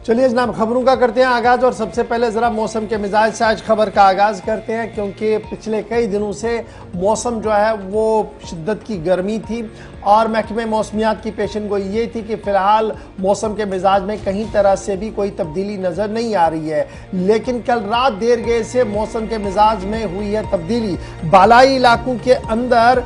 चलिए जनाब, खबरों का करते हैं आगाज और सबसे पहले ज़रा मौसम के मिजाज से आज खबर का आगाज़ करते हैं, क्योंकि पिछले कई दिनों से मौसम जो है वो शिद्दत की गर्मी थी और महकमे मौसमियात की पेशन गोई ये थी कि फ़िलहाल मौसम के मिजाज में कहीं तरह से भी कोई तब्दीली नज़र नहीं आ रही है। लेकिन कल रात देर गए से मौसम के मिजाज में हुई है तब्दीली। बालाई इलाकों के अंदर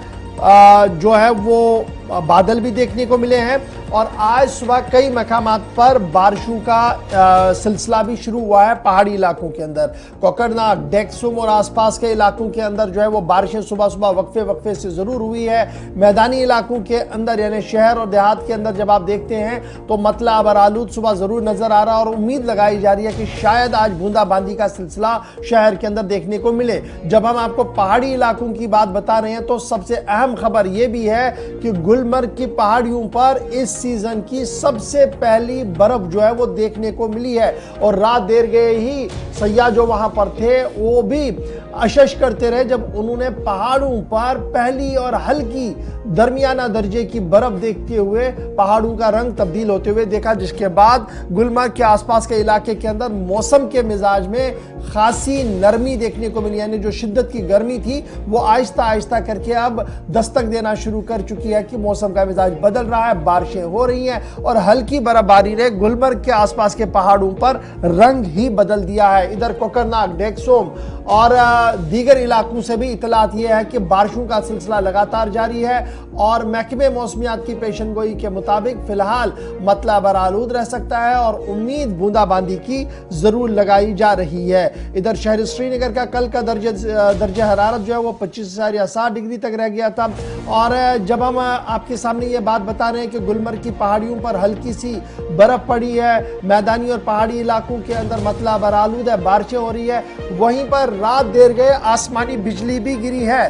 जो है वो बादल भी देखने को मिले हैं और आज सुबह कई मकामात पर बारिशों का सिलसिला भी शुरू हुआ है। पहाड़ी इलाकों के अंदर कोकरनाग, डेक्सुम और आसपास के इलाकों के अंदर जो है वो बारिशें सुबह सुबह वक्फे वक्फे से ज़रूर हुई है। मैदानी इलाकों के अंदर यानी शहर और देहात के अंदर जब आप देखते हैं तो मतला आलूद सुबह ज़रूर नज़र आ रहा है और उम्मीद लगाई जा रही है कि शायद आज बूंदाबांदी का सिलसिला शहर के अंदर देखने को मिले। जब हम आपको पहाड़ी इलाकों की बात बता रहे हैं तो सबसे अहम खबर यह भी है कि गुलमर्ग की पहाड़ियों पर इस सीजन की सबसे पहली बर्फ जो है वो देखने को मिली है और रात देर गए ही सयाह जो वहां पर थे वो भी अशश करते रहे जब उन्होंने पहाड़ों पर पहली और हल्की दरमियाना दर्जे की बर्फ देखते हुए पहाड़ों का रंग तब्दील होते हुए देखा, जिसके बाद गुलमर्ग के आसपास के इलाके के अंदर मौसम के मिजाज में खासी नरमी देखने को मिली। यानी जो शिद्दत की गर्मी थी वो आहिस्ता आहिस्ता करके अब दस्तक देना शुरू कर चुकी है कि मौसम का मिजाज बदल रहा है, बारिशें हो रही हैं और हल्की बर्फबारी ने गुलमर्ग के आसपास के पहाड़ों पर रंग ही बदल दिया है। इधर कोकरनाग, डेक्सुम और दीगर इलाकों से भी इतलात यह है कि बारिशों का सिलसिला लगातार जारी है और महकमे मौसमियात की पेशन गोई के मुताबिक फिलहाल मतला आलूद रह सकता है और उम्मीद बूंदाबांदी की जरूर लगाई जा रही है। इधर शहर श्रीनगर का कल का दर्जा हरारत जो है वो 25.7 डिग्री तक रह गया था और जब हम आपके सामने ये बात बता रहे हैं कि गुलमर्ग की पहाड़ियों पर हल्की सी बर्फ पड़ी है, मैदानी और पहाड़ी इलाकों के अंदर मतला आलूद है, बारिशें हो रही है, वहीं पर रात देर गए आसमानी बिजली भी गिरी है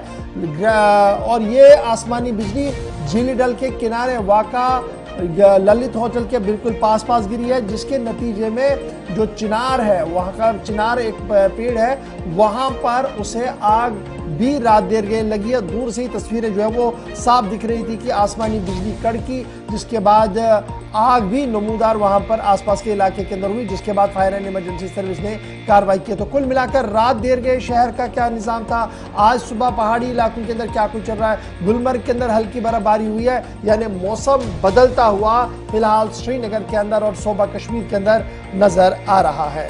और ये आसमानी बिजली झीली डल के किनारे वाका ललित होटल के बिल्कुल पास गिरी है, जिसके नतीजे में जो चिनार है, वहां का चिनार एक पेड़ है, वहां पर उसे आग भी रात देर गए लगी है। दूर से ही तस्वीरें जो है वो साफ दिख रही थी कि आसमानी बिजली कड़की, जिसके बाद आग भी नमूदार वहां पर आसपास के इलाके के अंदर हुई, जिसके बाद फायर एंड इमरजेंसी सर्विस ने कार्रवाई की। तो कुल मिलाकर रात देर गए शहर का क्या निजाम था, आज सुबह पहाड़ी इलाकों के अंदर क्या कुछ चल रहा है। गुलमर्ग के अंदर हल्की बर्फबारी हुई है, यानी मौसम बदलता हुआ फिलहाल श्रीनगर के अंदर और सोबा कश्मीर के अंदर नजर आ रहा है।